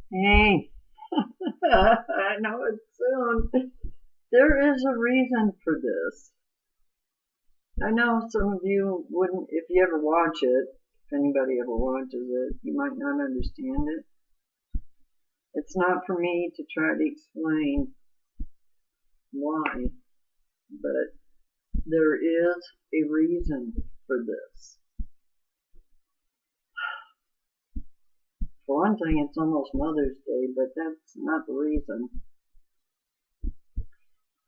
Hey, I know it's soon. There is a reason for this. I know some of you wouldn't, if you ever watch it, if anybody ever watches it, you might not understand it. It's not for me to try to explain why, but there is a reason for this. For one thing, it's almost Mother's Day, but that's not the reason.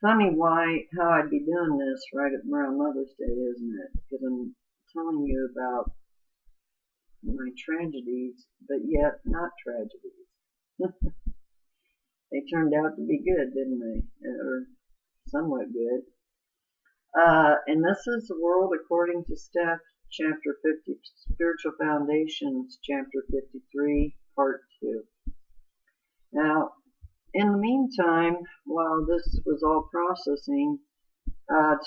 Funny how I'd be doing this right around Mother's Day, isn't it? Because I'm telling you about my tragedies, but yet not tragedies. They turned out to be good, didn't they? Or somewhat good. And this is The World According to Steph, Chapter 50, Spiritual Foundations, Chapter 53, Part 2. Now, in the meantime, while this was all processing,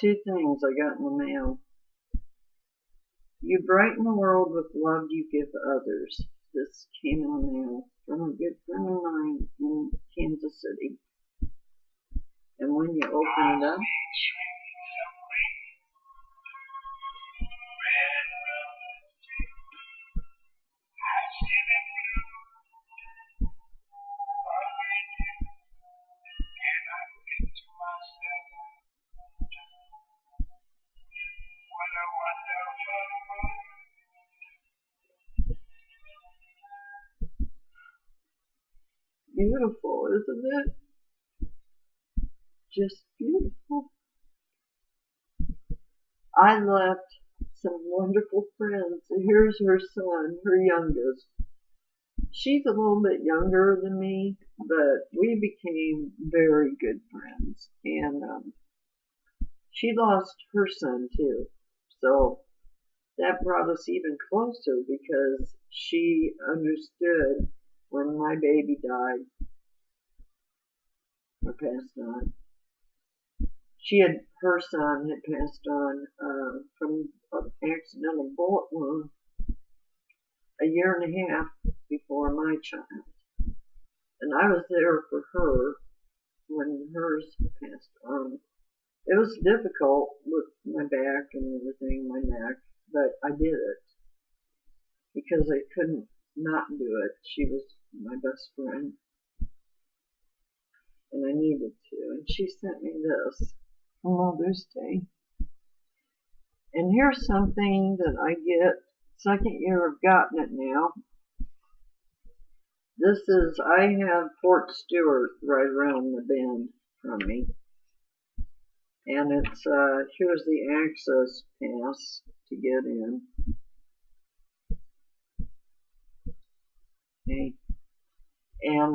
two things I got in the mail. You brighten the world with love you give others. This came in the mail from a good friend of mine in Kansas City. And when you open it up, beautiful, isn't it? Just beautiful. I left some wonderful friends. Here's her son, her youngest. She's a little bit younger than me, but we became very good friends. And she lost her son too. So that brought us even closer because she understood when my baby died or passed on. Her son had passed on from an accidental bullet wound a year and a half before my child. And I was there for her when hers passed on. It was difficult with my back and everything, my neck, but I did it because I couldn't not do it. She was my best friend, and I needed to. And she sent me this for Mother's Day. And here's something that I get, second year I've gotten it now. This is, I have Fort Stewart right around the bend from me. And it's, here's the access pass to get in. Okay. And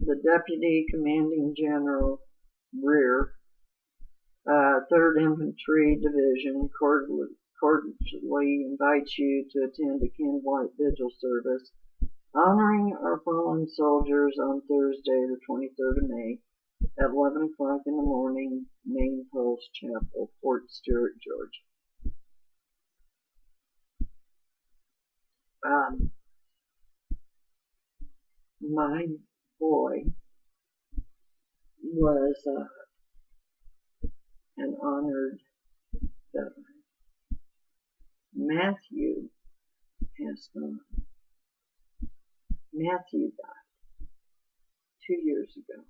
the Deputy Commanding General, Rear, 3rd Infantry Division, cordially invites you to attend a candlelight vigil service honoring our fallen soldiers on Thursday, the 23rd of May, at 11 o'clock in the morning, Main Post Chapel, Fort Stewart, Georgia. My boy was an honored veteran. Matthew passed on. Matthew died 2 years ago.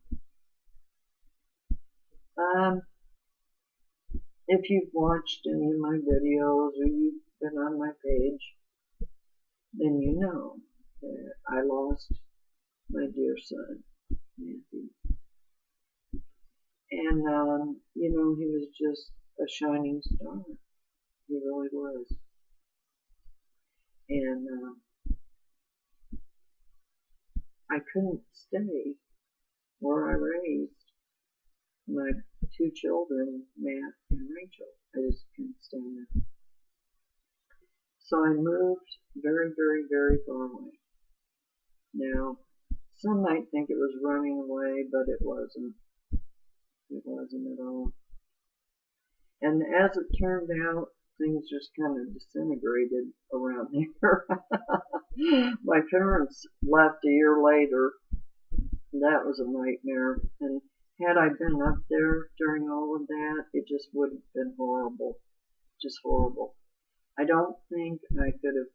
If you've watched any of my videos or you've been on my page, then you know that I lost my dear son, Matthew. And, you know, he was just a shining star. He really was. And I couldn't stay where I raised my two children, Matt and Rachel. I just couldn't stay there. So I moved very, very, very far away. Now, some might think it was running away, but it wasn't. It wasn't at all. And as it turned out, things just kind of disintegrated around here. My parents left a year later. That was a nightmare. And had I been up there during all of that, it just would have been horrible. Just horrible. I don't think I could have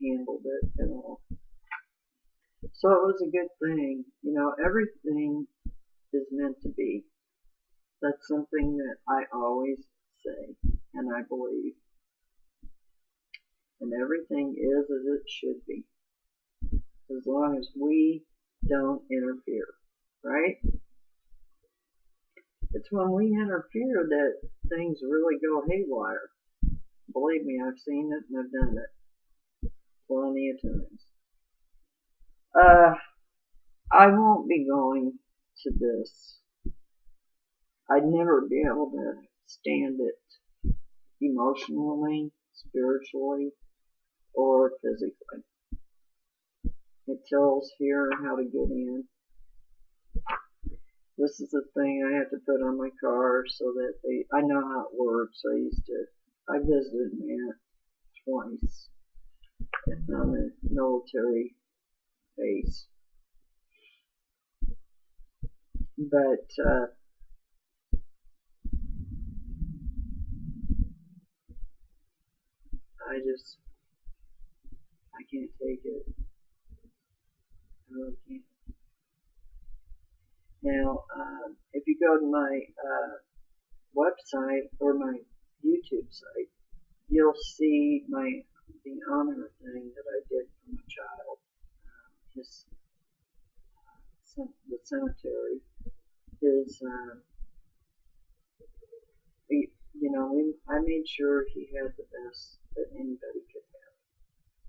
handled it at all. So it was a good thing. You know, everything is meant to be. That's something that I always say and I believe. And everything is as it should be. As long as we don't interfere, right? It's when we interfere that things really go haywire. Believe me, I've seen it and I've done it plenty of times. I won't be going to this. I'd never be able to stand it emotionally, spiritually, or physically. It tells here how to get in. This is the thing I have to put on my car so that I know how it works. I visited Matt twice on a military base. But, I can't take it. I really can't. Now, if you go to my website or my YouTube site, you'll see the honor thing that I did for my child. The cemetery is, I made sure he had the best that anybody could have,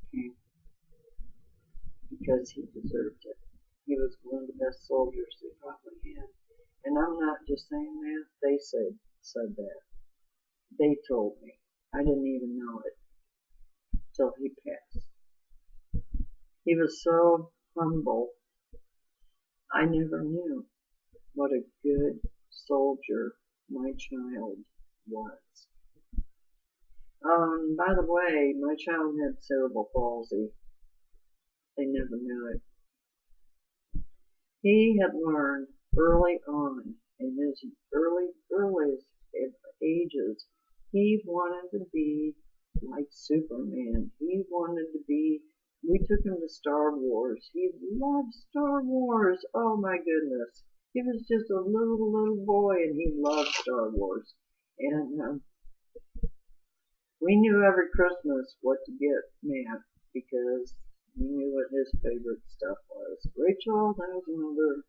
okay? Because he deserved it. He was one of the best soldiers they probably had. And I'm not just saying that, they said that. They told me. I didn't even know it till he passed. He was so humble. I never knew what a good soldier my child was. By the way, my child had cerebral palsy. They never knew it. He had learned early on in his earliest ages, he wanted to be like Superman. He wanted to be, we took him to Star Wars. He loved Star Wars. Oh my goodness. He was just a little boy and he loved Star Wars. And we knew every Christmas what to get Matt because we knew what his favorite stuff was. Rachel, that was another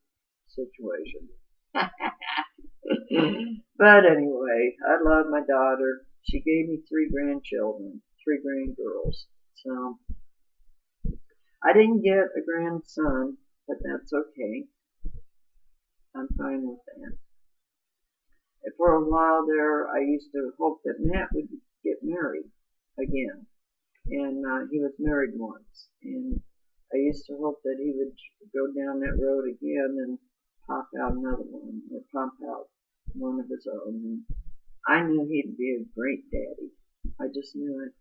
situation. But anyway, I love my daughter. She gave me 3 grandchildren, 3 grandgirls. So I didn't get a grandson, but that's okay. I'm fine with that. And for a while there, I used to hope that Matt would get married again. And he was married once. And I used to hope that he would go down that road again and pop out another one, or pop out one of his own. And I knew he'd be a great daddy. I just knew it.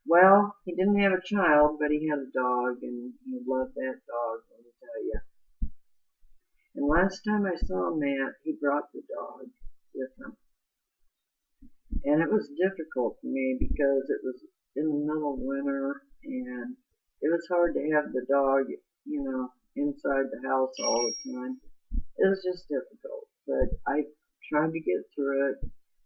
Well, he didn't have a child, but he had a dog, and he loved that dog, let me tell you. And last time I saw Matt, he brought the dog with him. And it was difficult for me because it was in the middle of winter, and it was hard to have the dog, inside the house all the time. It was just difficult, but I tried to get through it.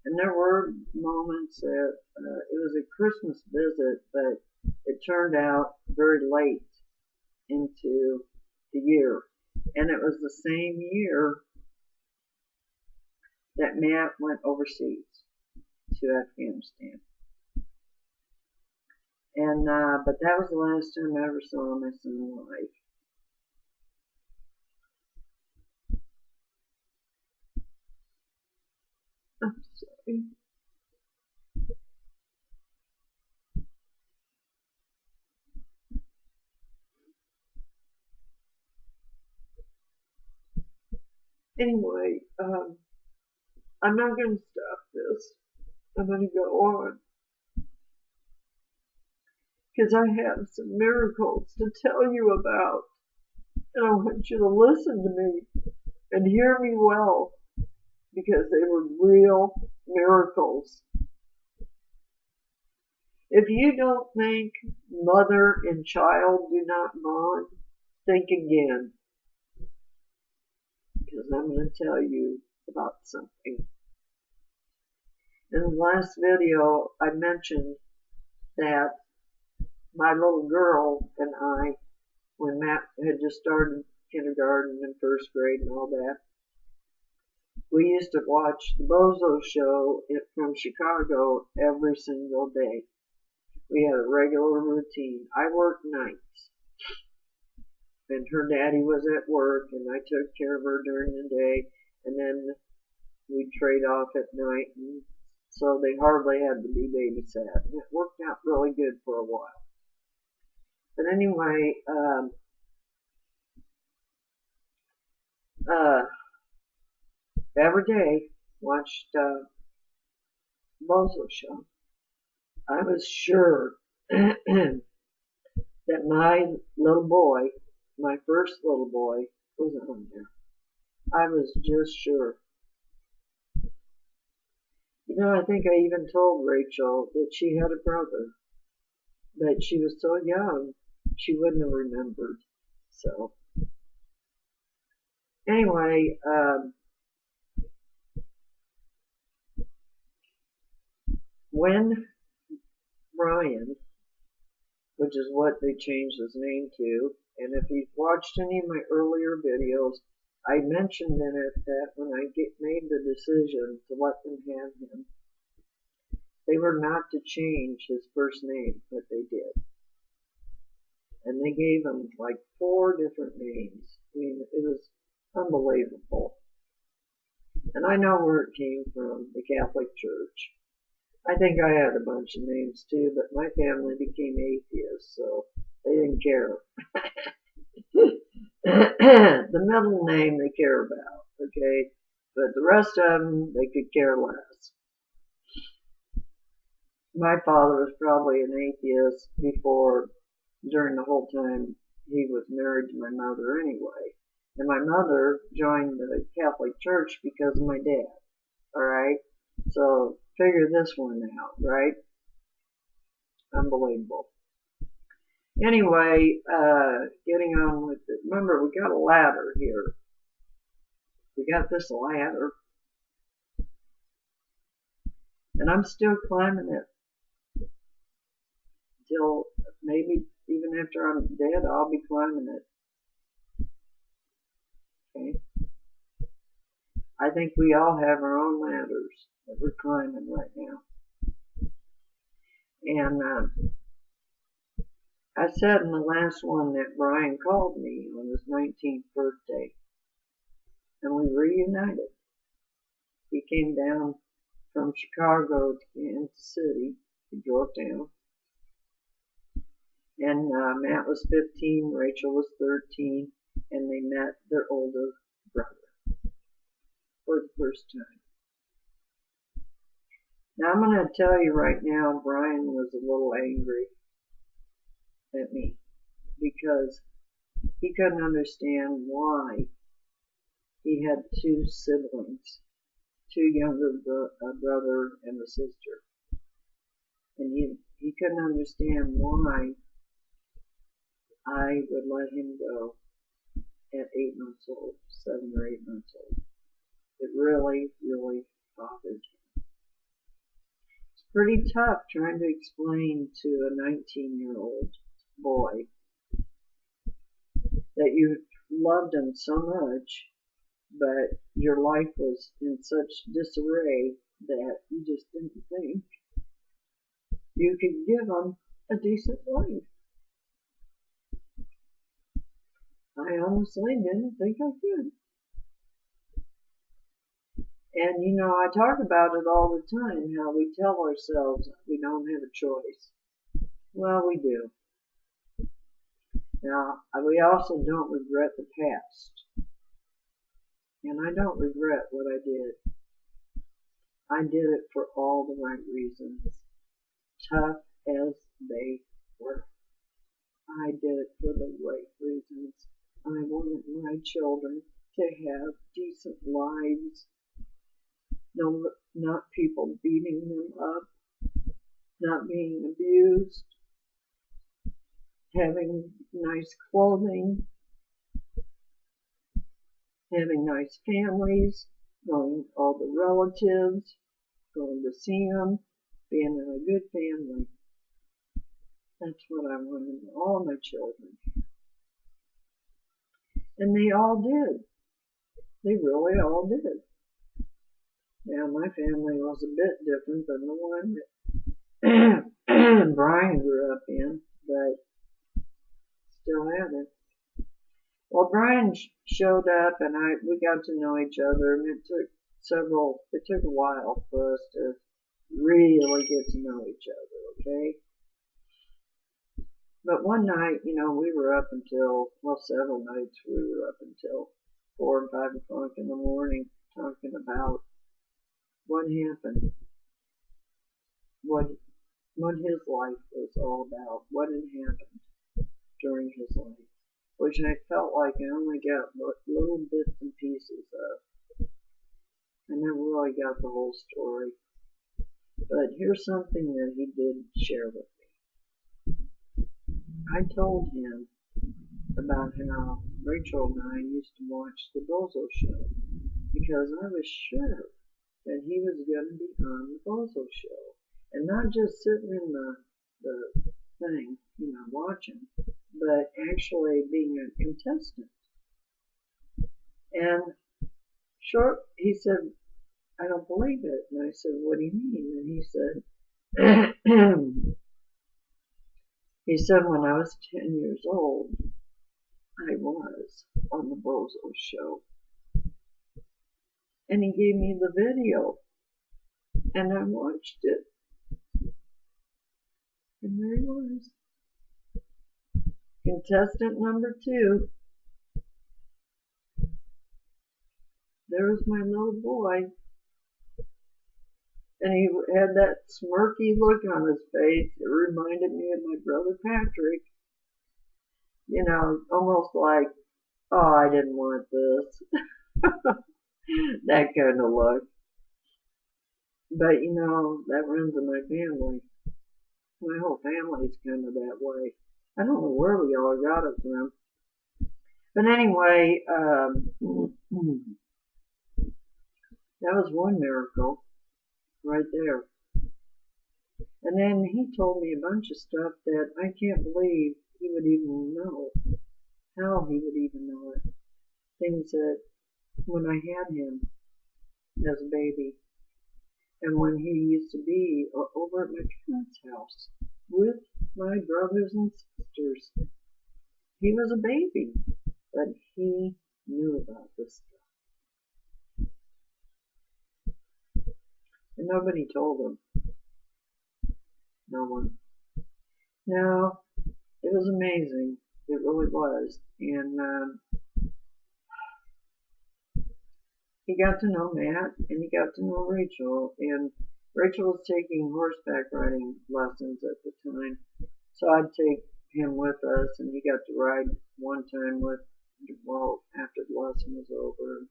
And there were moments that it was a Christmas visit, but it turned out very late into the year. And it was the same year that Matt went overseas to Afghanistan. And but that was the last time I ever saw my son alive. I'm sorry. Anyway, I'm not going to stop this. I'm going to go on because I have some miracles to tell you about, and I want you to listen to me and hear me well because they were real miracles. If you don't think mother and child do not bond, think again, because I'm going to tell you about something. In the last video, I mentioned that my little girl and I, when Matt had just started kindergarten and first grade and all that, we used to watch the Bozo Show from Chicago every single day. We had a regular routine. I worked nights, and her daddy was at work, and I took care of her during the day, and then we'd trade off at night, and so they hardly had to be babysat. And it worked out really good for a while. But anyway, every day watched Bozo Show. I was sure that my little boy, my first little boy, was on there. I was just sure. You know, I think I even told Rachel that she had a brother, but she was so young, she wouldn't have remembered. So, anyway, when Brian, which is what they changed his name to, and if you've watched any of my earlier videos, I mentioned in it that when I made the decision to let them have him, they were not to change his first name, but they did. And they gave him like 4 different names. I mean, it was unbelievable. And I know where it came from, the Catholic Church. I think I had a bunch of names too, but my family became atheists, so they didn't care. The middle name they care about, okay? But the rest of them, they could care less. My father was probably an atheist during the whole time he was married to my mother anyway. And my mother joined the Catholic Church because of my dad, alright? So, figure this one out, right? Unbelievable. Anyway, getting on with it. Remember, we got a ladder here. We got this ladder. And I'm still climbing it. Till maybe even after I'm dead, I'll be climbing it. Okay? I think we all have our own ladders that we're climbing right now. And I said in the last one that Brian called me on his 19th birthday, and we reunited. He came down from Chicago to Kansas City. He drove down. And Matt was 15, Rachel was 13, and they met their older brother for the first time. Now I'm going to tell you right now, Brian was a little angry at me because he couldn't understand why he had 2 siblings, 2 younger brother and a sister, and he couldn't understand why I would let him go at 8 months old, 7 or 8 months old. It really, really bothered him. It's pretty tough trying to explain to a 19-year-old boy that you loved him so much, but your life was in such disarray that you just didn't think you could give him a decent life. I honestly didn't think I could. And you know, I talk about it all the time, how we tell ourselves we don't have a choice. Well, we do. Now, we also don't regret the past. And I don't regret what I did. I did it for all the right reasons, tough as they were. I did it for the right reasons. I wanted my children to have decent lives, no, not people beating them up, not being abused, having nice clothing, having nice families, knowing all the relatives, going to see them, being in a good family. That's what I wanted all my children. And they all did. They really all did. Now, my family was a bit different than the one that Brian grew up in, but still had it. Well, Brian showed up and we got to know each other, and it took a while for us to really get to know each other, okay? But one night, we were up until, well, several nights we were up until 4 and 5 o'clock in the morning talking about what happened, what his life was all about, what had happened during his life, which I felt like I only got little bits and pieces of. I never really got the whole story. But here's something that he did share with me. I told him about how Rachel and I used to watch the Bozo Show because I was sure that he was going to be on the Bozo Show and not just sitting in the thing, watching, but actually being a contestant. And he said, I don't believe it. And I said, what do you mean? And he said, when I was 10 years old, I was on the Bozo Show. And he gave me the video, and I watched it. And there he was. Contestant number 2. There was my little boy. And he had that smirky look on his face. It reminded me of my brother Patrick. Almost like, oh, I didn't want this. That kind of look. But, that runs in my family. My whole family's kind of that way. I don't know where we all got it from. But anyway, that was one miracle right there. And then he told me a bunch of stuff that I can't believe he would even know. How he would even know it. Things that when I had him as a baby, and when he used to be over at my parents' house with my brothers and sisters. He was a baby, but he knew about this stuff. And nobody told him. No one. No, it was amazing. It really was. And he got to know Matt, and he got to know Rachel, and Rachel was taking horseback riding lessons at the time, so I'd take him with us, and he got to ride one time after the lesson was over.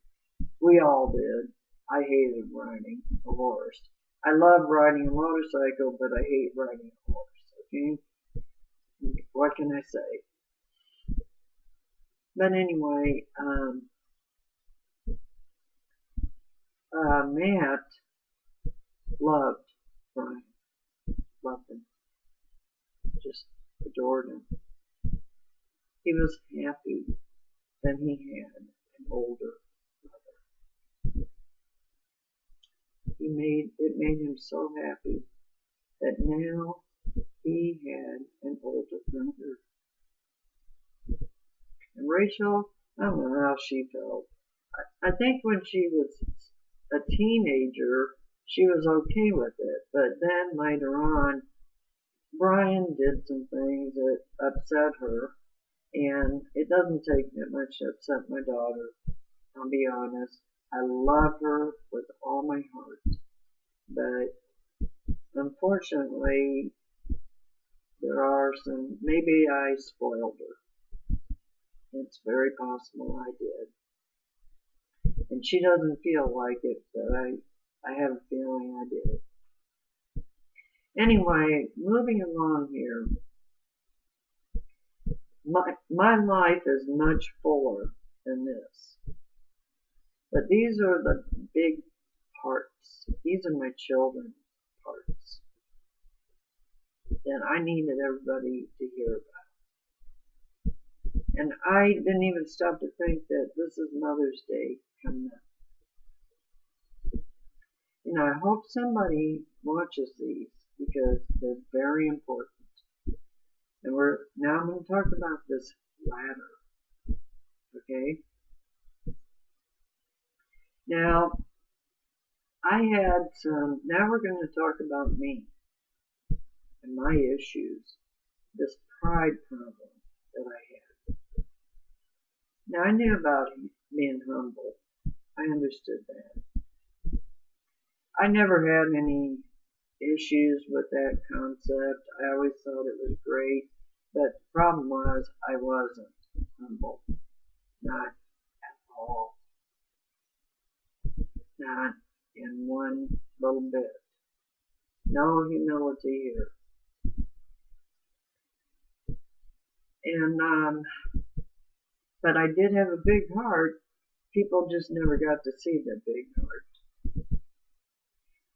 We all did. I hated riding a horse. I love riding a motorcycle, but I hate riding a horse, okay? What can I say? But anyway, Matt loved Brian. Loved him. Just adored him. He was happy that he had an older brother. It made him so happy that now he had an older brother. And Rachel, I don't know how she felt. I think when she was a teenager, she was okay with it. But then later on, Brian did some things that upset her. And it doesn't take that much to upset my daughter. I'll be honest. I love her with all my heart. but unfortunately, there are some, maybe I spoiled her. It's very possible I did. And she doesn't feel like it, but I have a feeling I did. Anyway, moving along here, my life is much fuller than this. But these are the big parts. These are my children's parts that I needed everybody to hear about. And I didn't even stop to think that this is Mother's Day coming up. You know, I hope somebody watches these because they're very important. And now I'm going to talk about this ladder. Okay? Now, I had some, now we're going to talk about me and my issues, this pride problem that I had. Now, I knew about being humble. I understood that. I never had any issues with that concept. I always thought it was great, but the problem was I wasn't humble. Not at all. Not in one little bit. No humility here. And, but I did have a big heart. People just never got to see that big heart.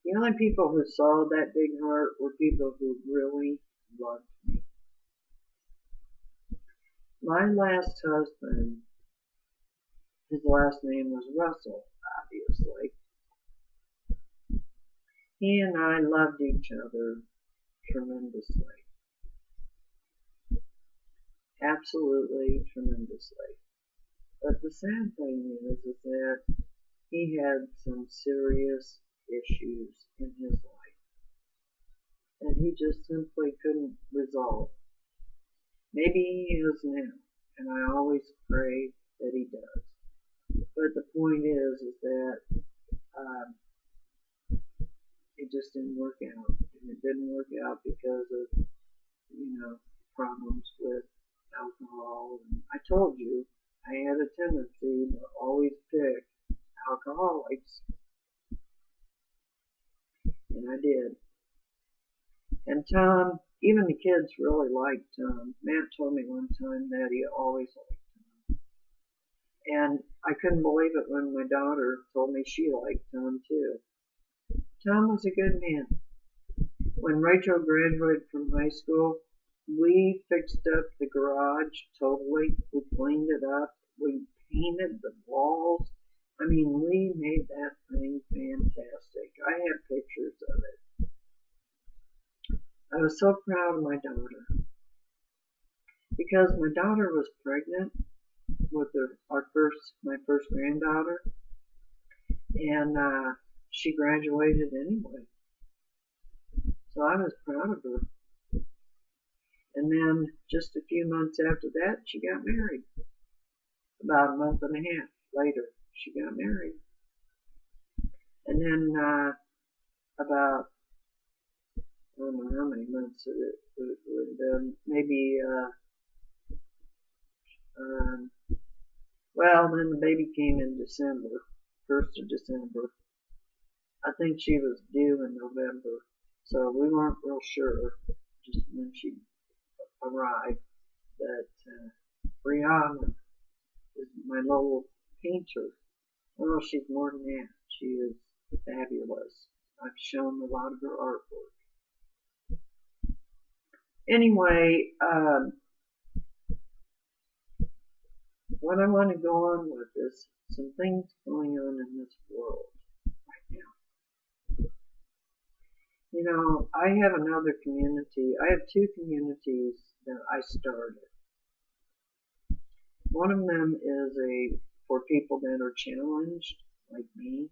The only people who saw that big heart were people who really loved me. My last husband, his last name was Russell, obviously. He and I loved each other tremendously. Absolutely tremendously. But the sad thing is that he had some serious issues in his life that he just simply couldn't resolve. Maybe he is now, and I always pray that he does. But the point is that it just didn't work out, and it didn't work out because of problems with alcohol. And I told you I had a tendency to always pick alcoholics, and I did. And Tom, even the kids really liked Tom. Matt told me one time that he always liked Tom. And I couldn't believe it when my daughter told me she liked Tom too. Tom was a good man. When Rachel graduated from high school, we fixed up the garage totally. We cleaned it up. We painted the walls. I mean, we made that thing fantastic. I have pictures of it. I was so proud of my daughter because my daughter was pregnant with my first granddaughter, and she graduated anyway. So I was proud of her. And then just a few months after that, she got married. About a month and a half later, she got married. And then about, I don't know how many months it would have been, maybe, well, then the baby came in December, 1st of December. I think she was due in November, so we weren't real sure just when she arrived. But Brianna is my little painter. Well, she's more than that. She is fabulous. I've shown a lot of her artwork. Anyway, what I want to go on with is some things going on in this world right now. You know, I have another community. I have two communities that I started. One of them is for people that are challenged, like me.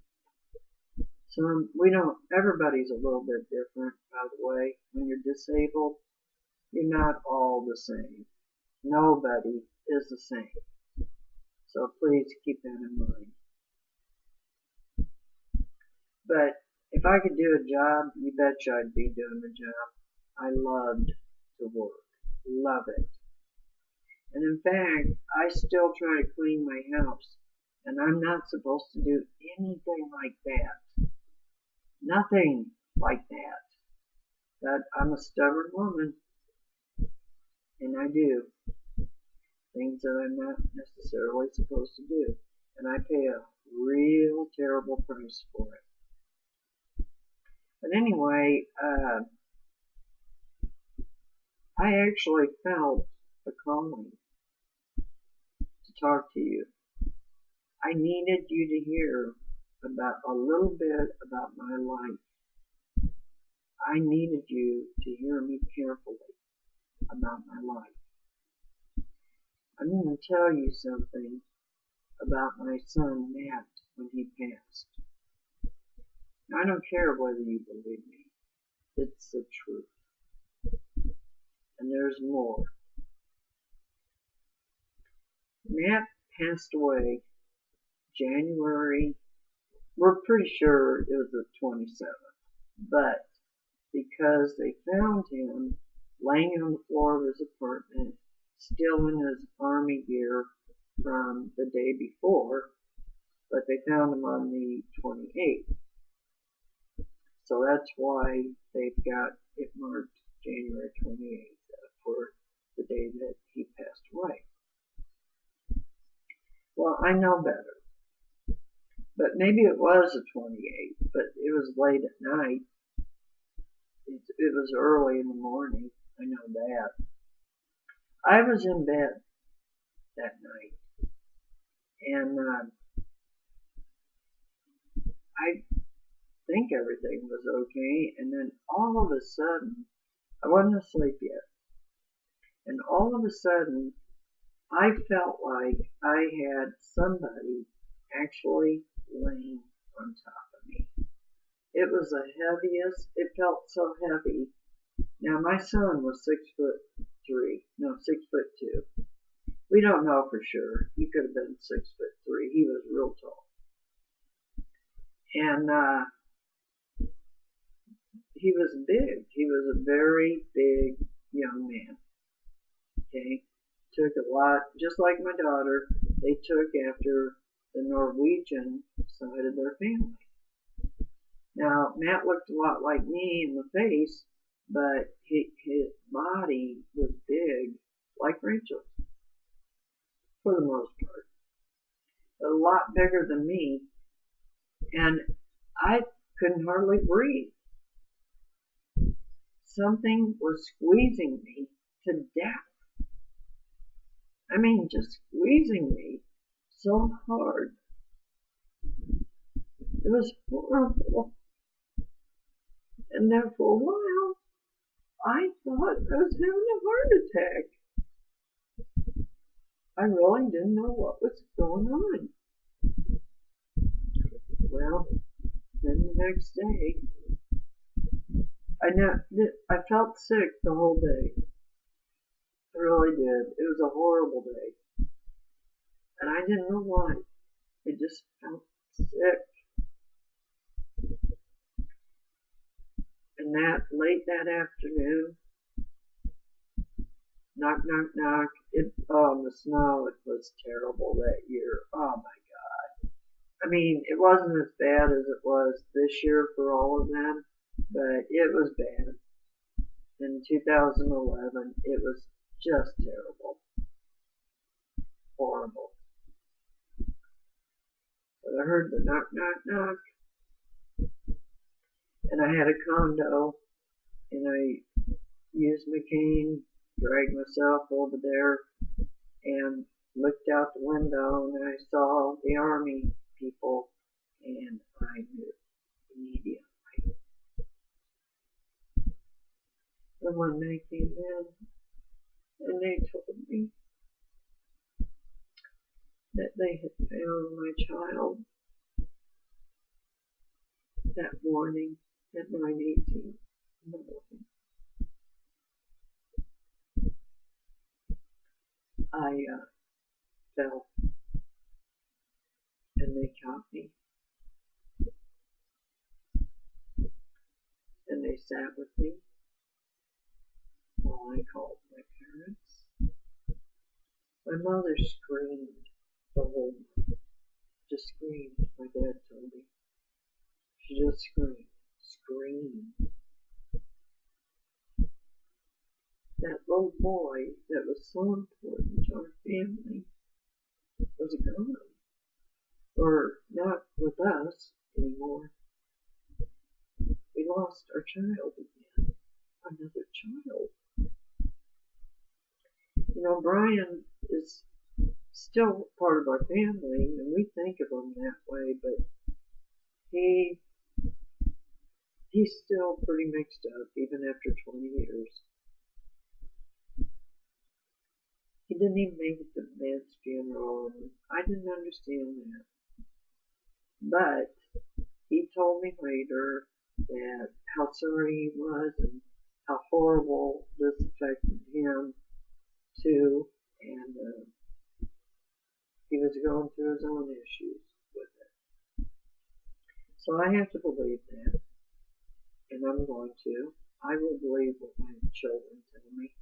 Everybody's a little bit different, by the way. When you're disabled, you're not all the same. Nobody is the same. So please keep that in mind. But If I could do a job, you betcha I'd be doing the job. I loved to work. Love it. And in fact, I still try to clean my house. And I'm not supposed to do anything like that. Nothing like that. But I'm a stubborn woman. And I do things that I'm not necessarily supposed to do. And I pay a real terrible price for it. But anyway, I actually felt a calling to talk to you. I needed you to hear about a little bit about my life. I needed you to hear me carefully about my life. I'm going to tell you something about my son Matt when he passed. I don't care whether you believe me. It's the truth. And there's more. Matt passed away January, we're pretty sure it was the 27th, but because they found him laying on the floor of his apartment, still in his army gear from the day before, but they found him on the 28th. So that's why they've got it marked January 28th for the day that he passed away. Well, I know better. But maybe it was the 28th, but it was late at night. It was early in the morning. I know that. I was in bed that night, and I think everything was okay. And then all of a sudden, I wasn't asleep yet, and all of a sudden, I felt like I had somebody actually laying on top of me. It was the heaviest, it felt so heavy. Now my son was 6'2". We don't know for sure. He could have been 6'3". He was real tall. And he was big. He was a very big young man. Okay? Took a lot, just like my daughter, they took after the Norwegian side of their family. Now, Matt looked a lot like me in the face, but his body was big, like Rachel's, for the most part. A lot bigger than me, and I couldn't hardly breathe. Something was squeezing me to death. I mean, just squeezing me so hard. It was horrible. And then for a while, I thought I was having a heart attack. I really didn't know what was going on. Well, then the next day, I felt sick the whole day. I really did. It was a horrible day. And I didn't know why. I just felt sick. And that late that afternoon, knock, knock, knock. The snow, it was terrible that year. Oh my God. I mean, it wasn't as bad as it was this year for all of them, but it was bad. In 2011, it was just terrible. Horrible. But I heard the knock, knock, knock. And I had a condo, and I used my cane, dragged myself over there, and looked out the window, and I saw the army people, and I knew immediately. And when they came in, and they told me that they had found my child that morning at 9:18 in the morning, I fell, and they caught me. They sat with me while I called my parents. My mother screamed the whole night. Just screamed, my dad told me. She just screamed. That little boy that was so important to our family was gone. Or not with us anymore. We lost our child again. Another child. You know, Brian is still part of our family, and we think of him that way, but he's still pretty mixed up, even after 20 years. He didn't even make it to Matt's funeral, and I didn't understand that. But he told me later that how sorry he was and how horrible this affected him too, and he was going through his own issues with it. So I have to believe that, and I'm going to. I will believe what my children tell me.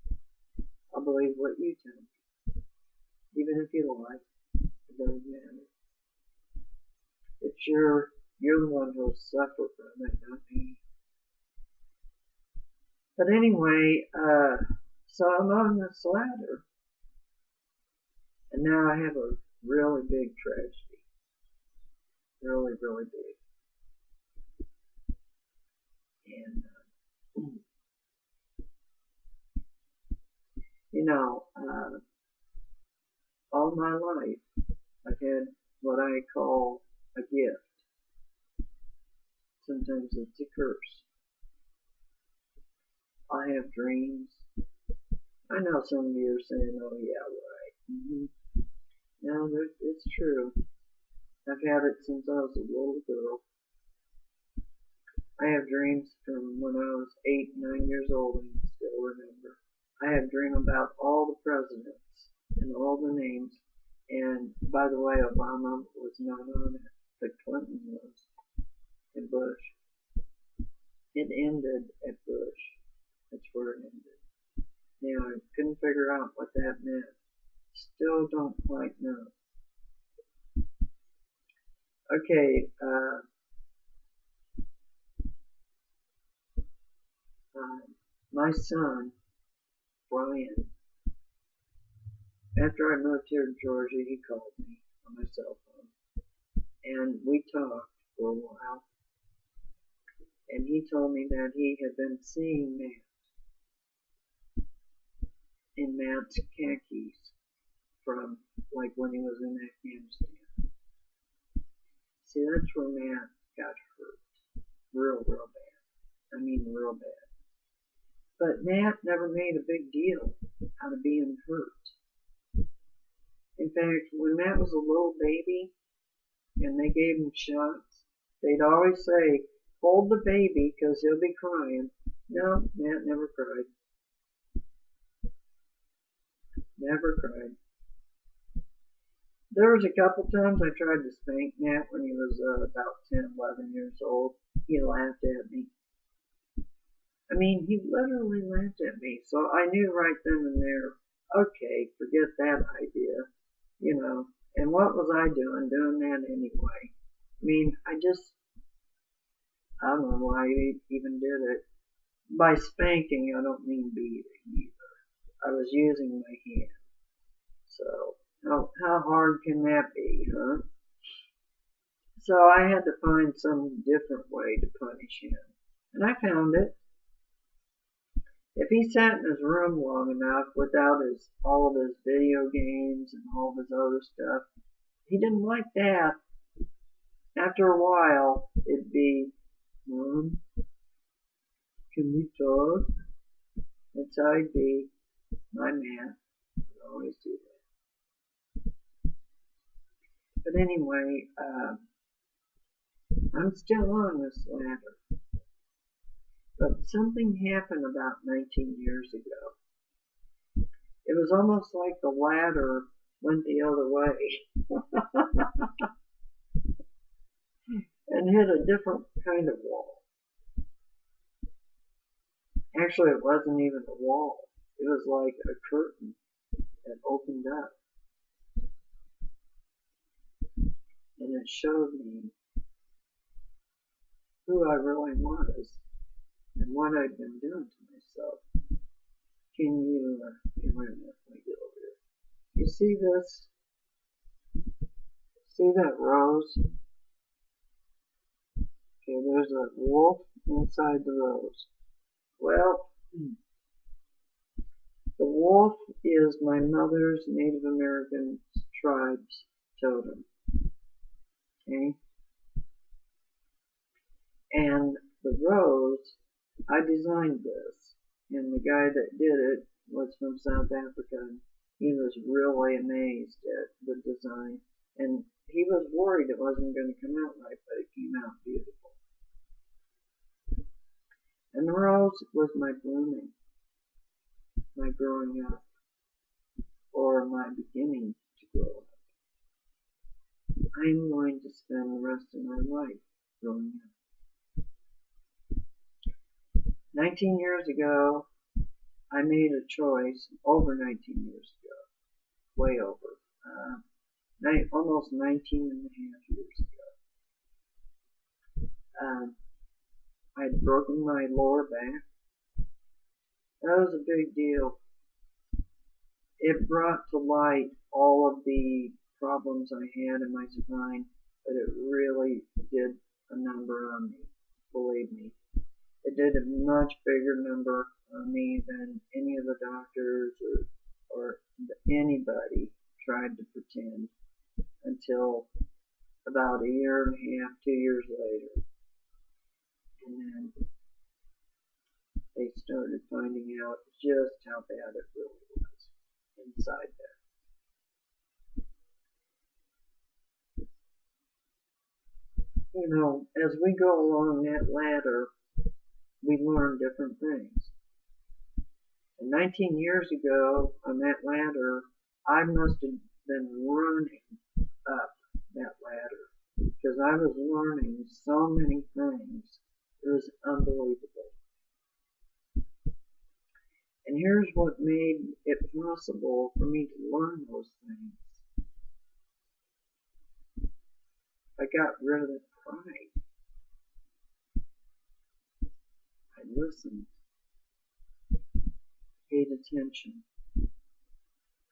I'll believe what you tell me. Even if you lie, it doesn't matter. It's you're the one who'll suffer from it, not me. But anyway, so I'm on this ladder, and now I have a really big tragedy. Really, really big. And, you know, all my life, I've had what I call a gift. Sometimes it's a curse. I have dreams. I know some of you are saying, oh yeah, right. No, it's true. I've had it since I was a little girl. I have dreams from when I was 8, 9 years old and I still remember. I have dreamed about all the presidents and all the names. And by the way, Obama was not on it, but Clinton was, and Bush. It ended at Bush. That's where it ended. Now, I couldn't figure out what that meant. Still don't quite know. Okay, my son, Brian, after I moved here to Georgia, he called me on my cell phone. And we talked for a while. And he told me that he had been seeing Matt in Matt's khakis from like when he was in Afghanistan. See, that's where Matt got hurt. Real bad. I mean, real bad. But Matt never made a big deal out of being hurt. In fact, when Matt was a little baby and they gave him shots, they'd always say, hold the baby because he'll be crying. No, Matt never cried. Never cried. There was a couple times I tried to spank Matt when he was about 10, 11 years old. He laughed at me. I mean, he literally laughed at me. So I knew right then and there, okay, forget that idea, you know. And what was I doing that anyway? I mean, I don't know why I even did it. By spanking, I don't mean beating either. I was using my hand. So, how hard can that be, huh? So I had to find some different way to punish him. And I found it. If he sat in his room long enough without all of his video games and all of his other stuff, he didn't like that. After a while, it'd be, Mom, can we talk? That's how I'd be. My man would always do that. But anyway, I'm still on this ladder. But something happened about 19 years ago. It was almost like the ladder went the other way and hit a different kind of wall. Actually, it wasn't even a wall. It was like a curtain that opened up, and it showed me who I really was and what I'd been doing to myself. Can you, wait a minute, let me get over here. You see this? See that rose? Okay, there's a wolf inside the rose. Well, the wolf is my mother's Native American tribe's totem. Okay? And the rose, I designed this. And the guy that did it was from South Africa. He was really amazed at the design. And he was worried it wasn't going to come out right, but it came out beautiful. And the rose was my blooming, my growing up, or my beginning to grow up. I'm going to spend the rest of my life growing up. 19 years ago, I made a choice, over 19 years ago, way over, almost 19 and a half years ago. I'd broken my lower back. That was a big deal. It brought to light all of the problems I had in my spine, but it really did a number on me, believe me. It did a much bigger number on me than any of the doctors or anybody tried to pretend until about a year and a half, 2 years later. And then they started finding out just how bad it really was inside there. You know, as we go along that ladder, we learn different things. And 19 years ago on that ladder, I must have been running up that ladder because I was learning so many things. It was unbelievable. And here's what made it possible for me to learn those things. I got rid of the pride. I listened, paid attention.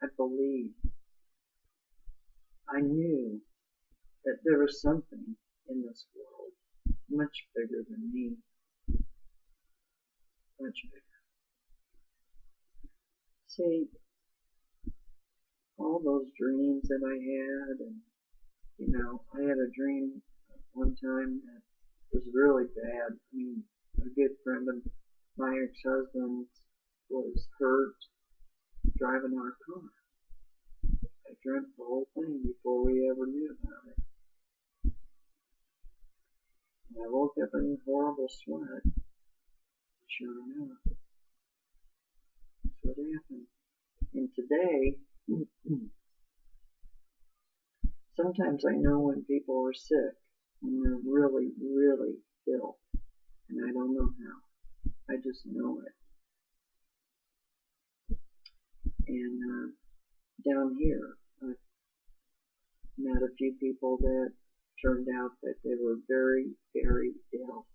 I believed. I knew that there was something in this world much bigger than me. Much bigger. See, all those dreams that I had, and you know, I had a dream one time that was really bad. I mean, a good friend of my ex-husband was hurt driving our car. I dreamt the whole thing before we ever knew about it. And I woke up in a horrible sweat. Sure enough, that's what happened. And today, sometimes I know when people are sick, when they're really, really ill, and I don't know how. I just know it. And down here, I've met a few people that turned out that they were very, very ill.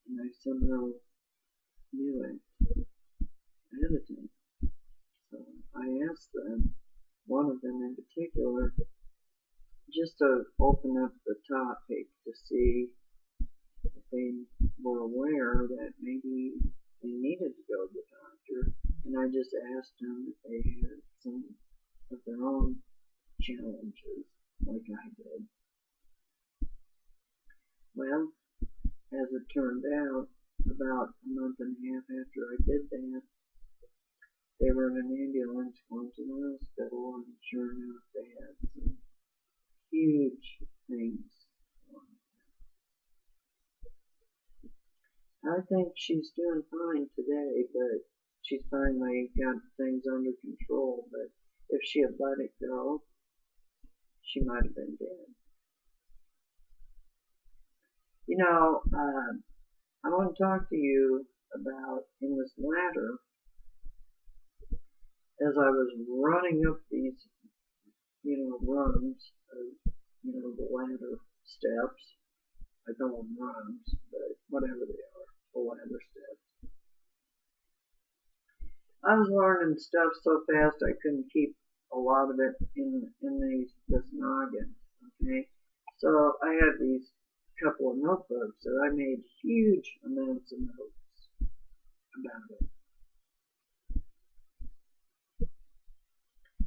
And I somehow knew it ahead of time. So I asked them, one of them in particular, just to open up the topic to see if they were aware that maybe they needed to go to the doctor. And I just asked them if they had some of their own challenges, like I did. Well, as it turned out, about a month and a half after I did that, they were in an ambulance going to the hospital, and sure enough, they had some huge things on. I think she's doing fine today, but she's finally got things under control. But if she had let it go, she might have been dead. You know, I want to talk to you about in this ladder, as I was running up these, rungs of, the ladder steps. I call them rungs, but whatever they are, the ladder steps. I was learning stuff so fast I couldn't keep a lot of it in this noggin. Okay, so I had these couple of notebooks that I made huge amounts of notes about it.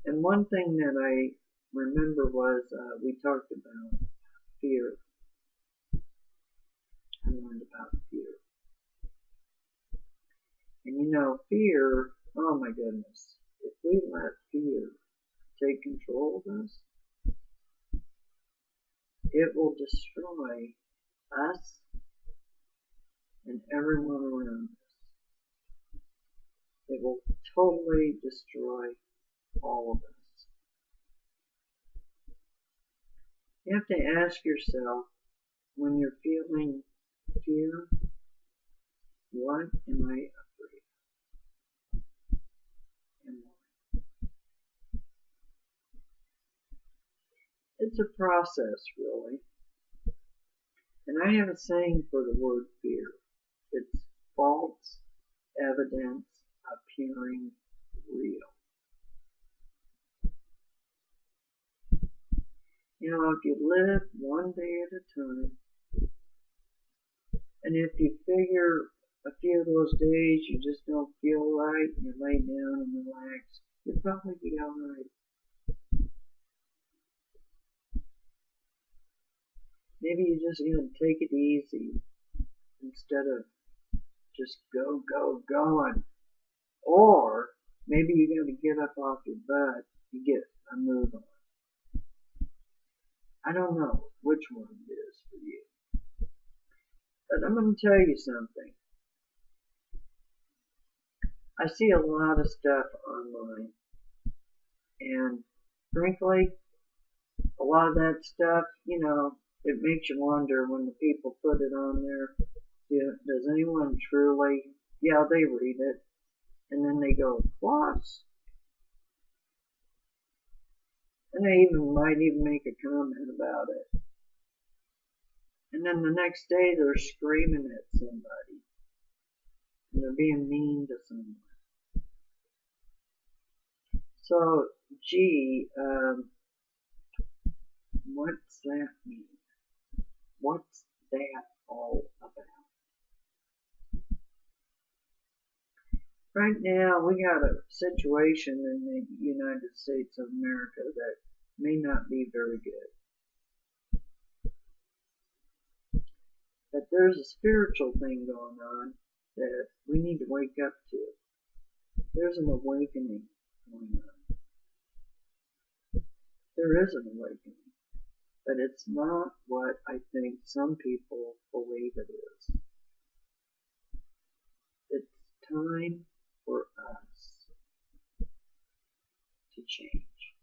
And one thing that I remember was we talked about fear. I learned about fear. And fear, oh my goodness, if we let fear take control of us, it will destroy us and everyone around us. It will totally destroy all of us. You have to ask yourself, when you're feeling fear, what am I afraid of? And why? It's a process, really. And I have a saying for the word fear. It's false evidence appearing real. If you live one day at a time, and if you figure a few of those days you just don't feel right, and you lay down and relax, you'll probably be alright. Maybe you just take it easy instead of just going. Or maybe you got to get up off your butt and get a move on. I don't know which one it is for you. But I'm going to tell you something. I see a lot of stuff online. And frankly, a lot of that stuff, it makes you wonder when the people put it on there. Does anyone truly, they read it. And then they go, plus. And they might even make a comment about it. And then the next day they're screaming at somebody. And they're being mean to someone. So, what's that mean? What's that all about? Right now, we got a situation in the United States of America that may not be very good. But there's a spiritual thing going on that we need to wake up to. There's an awakening going on. There is an awakening, but it's not what I think some people believe it is. It's time for us to change,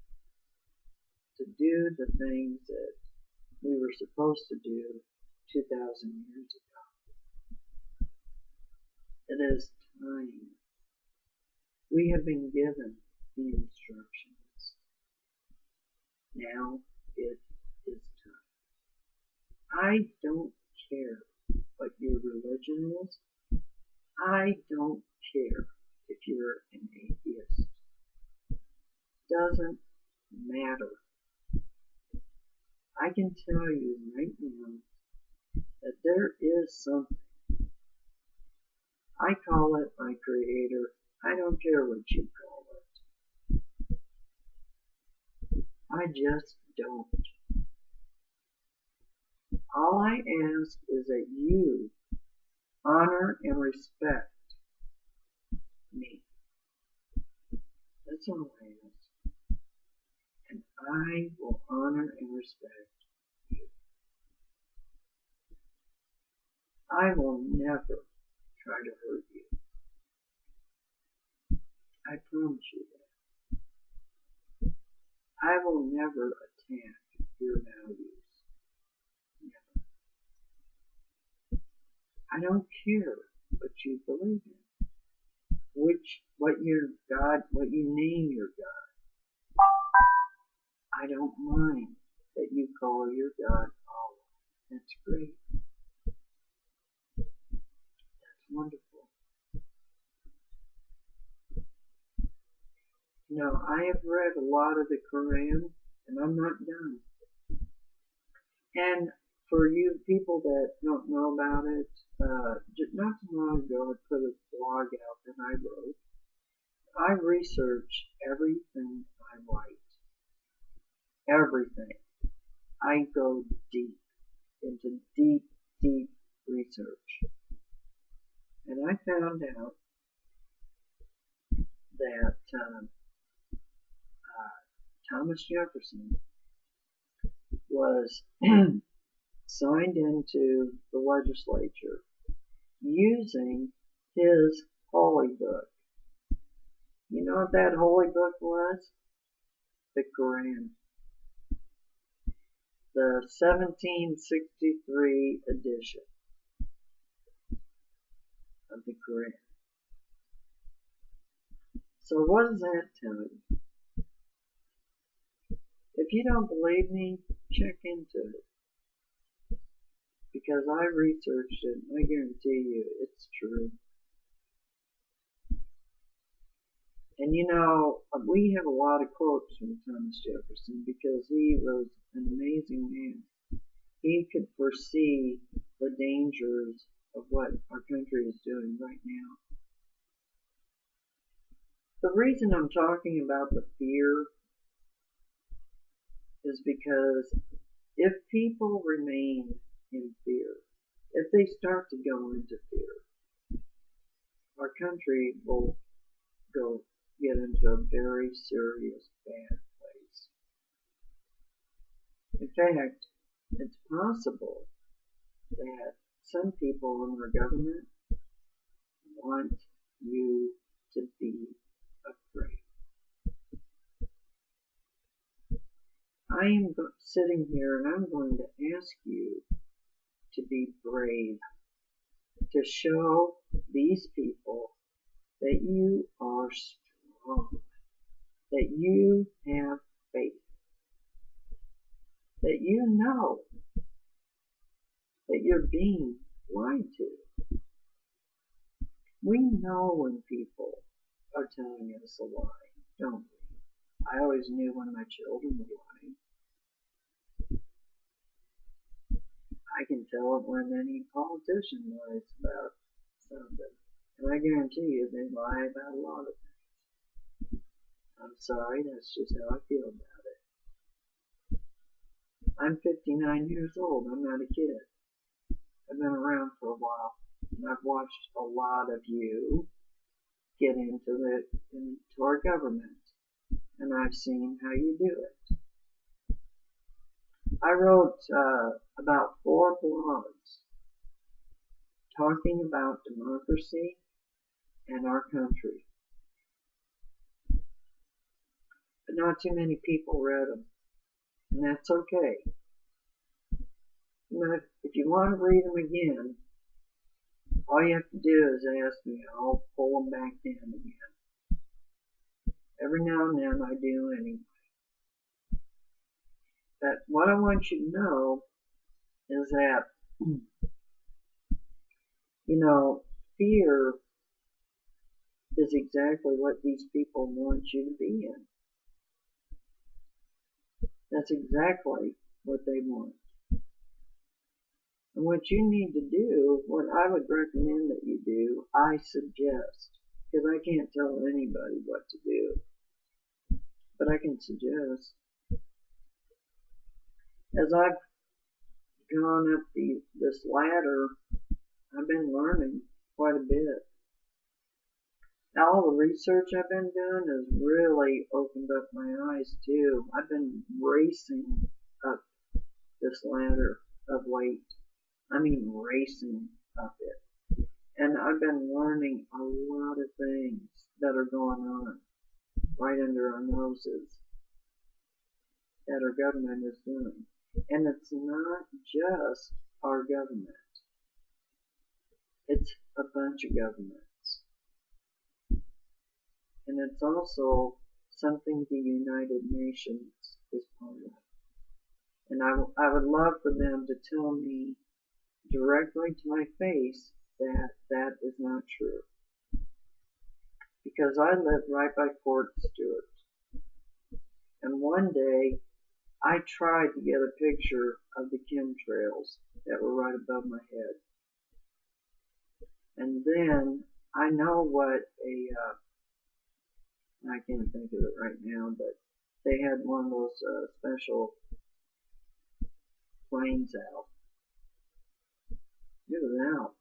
to do the things that we were supposed to do 2,000 years ago. It is time. We have been given the instructions. Now it is time. I don't care what your religion is. I don't care if you're an atheist. Doesn't matter. I can tell you right now that there is something. I call it my creator. I don't care what you call it. I just don't. All I ask is that you honor and respect me. That's all I ask. And I will honor and respect you. I will never try to hurt you. I promise you that. I will never attack your values. Never. I don't care what you believe in, what your God, what you name your God. I don't mind that you call your God Allah. That's great. That's wonderful. Now, I have read a lot of the Quran, and I'm not done. And for you people that don't know about it, not too long ago I put a blog out that I wrote. I research everything I write. Everything. I go deep into deep, deep research. And I found out that Thomas Jefferson was signed into the legislature using his holy book. You know what that holy book was? The Quran. The 1763 edition of the Quran. So what does that tell you? If you don't believe me, check into it. Because I researched it, and I guarantee you it's true. And you know, we have a lot of quotes from Thomas Jefferson because he was an amazing man. He could foresee the dangers of what our country is doing right now. The reason I'm talking about the fear is because if people remain in fear, if they start to go into fear, our country will get into a very serious bad place. In fact, it's possible that some people in our government want you to be afraid. I am sitting here and I'm going to ask you to be brave, to show these people that you are strong, that you have faith, that you know that you're being lied to. We know when people are telling us a lie, don't we? I always knew when my children were lying. I can tell it when any politician lies about something. And I guarantee you they lie about a lot of things. I'm sorry, that's just how I feel about it. I'm 59 years old. I'm not a kid. I've been around for a while. And I've watched a lot of you get into our government. And I've seen how you do it. I wrote about 4 blogs talking about democracy and our country. But not too many people read them. And that's okay. But if you want to read them again, all you have to do is ask me. I'll pull them back down again. Every now and then I do anyway. But what I want you to know is that, you know, fear is exactly what these people want you to be in. That's exactly what they want. And what you need to do, what I would recommend that you do, I suggest, because I can't tell anybody what to do, but I can suggest, as I've gone up this ladder, I've been learning quite a bit. All the research I've been doing has really opened up my eyes too. I've been racing up this ladder of late. I mean racing up it. And I've been learning a lot of things that are going on right under our noses that our government is doing. And it's not just our government. It's a bunch of governments. And it's also something the United Nations is part of. And I would love for them to tell me directly to my face that that is not true. Because I live right by Fort Stewart. And one day, I tried to get a picture of the chemtrails that were right above my head. And then, I know what I can't think of it right now, but they had one of those special planes out. It was out.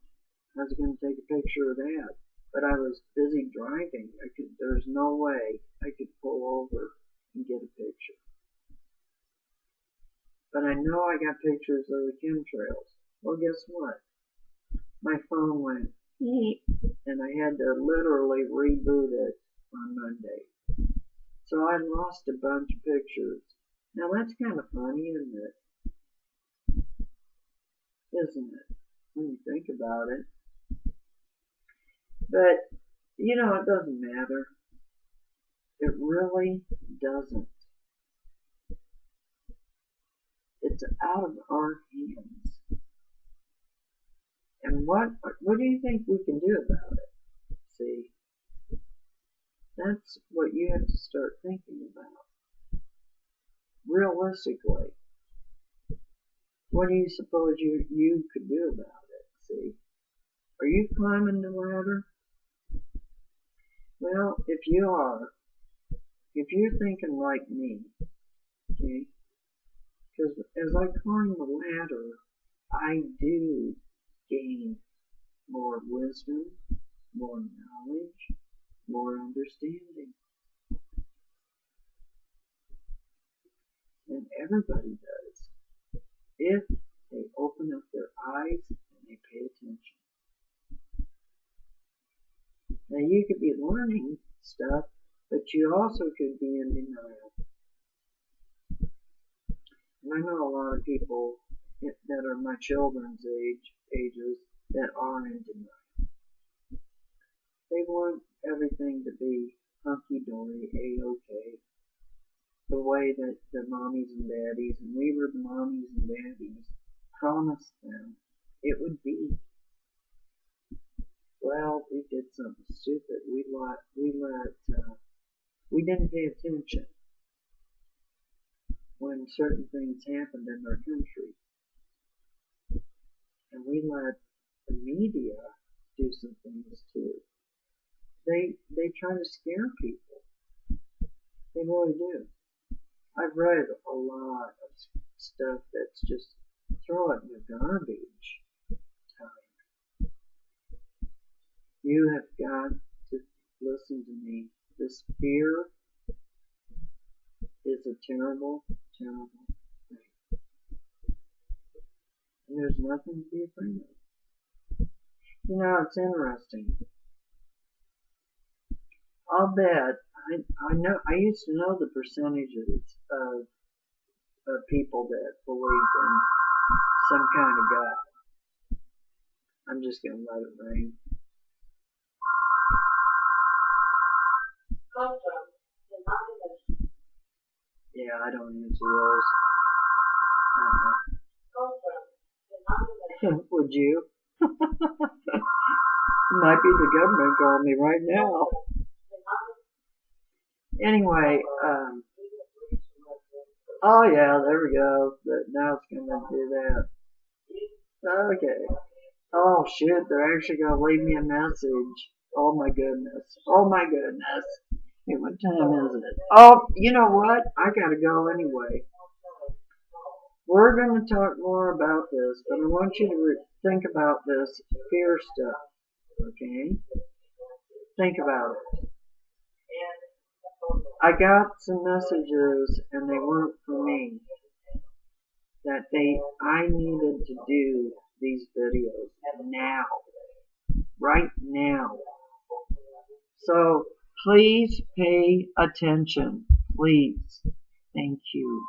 I was going to take a picture of that, but I was busy driving. There's no way I could pull over and get a picture. But I know I got pictures of the chemtrails. Well, guess what? My phone went beep, and I had to literally reboot it on Monday. So I lost a bunch of pictures. Now that's kind of funny, isn't it? Isn't it? When you think about it. But, you know, it doesn't matter. It really doesn't. It's out of our hands. And what do you think we can do about it? See? That's what you have to start thinking about. Realistically. What do you suppose you could do about it? See? Are you climbing the ladder? Well, if you are, if you're thinking like me, okay, because as I climb the ladder, I do gain more wisdom, more knowledge, more understanding. And everybody does, if they open up their eyes and they pay attention. Now you could be learning stuff, but you also could be in denial. And I know a lot of people that are my children's ages that are in denial. They want everything to be hunky-dory, A-okay, the way that the mommies and daddies, and we were the mommies and daddies, promised them it would be. Well, we did something stupid. We didn't pay attention when certain things happened in our country. And we let the media do some things too. They try to scare people. They really do. I've read a lot of stuff that's just throw it in the garbage time. You have got to listen to me. This fear is a terrible, terrible thing. And there's nothing to be afraid of. You know, it's interesting. I'll bet, I used to know the percentages of people that believe in some kind of God. I'm just going to let it rain. Yeah, I don't answer those. Would you? It might be the government calling me right now. Anyway, oh yeah, there we go. Now it's going to do that. Okay. Oh shit, they're actually going to leave me a message. Oh my goodness. Oh my goodness. Hey, what time is it? Oh, you know what? I gotta go anyway. We're going to talk more about this, but I want you to think about this fear stuff. Okay? Think about it. I got some messages, and they weren't for me, that I needed to do these videos now. Right now. So, please pay attention. Please. Thank you.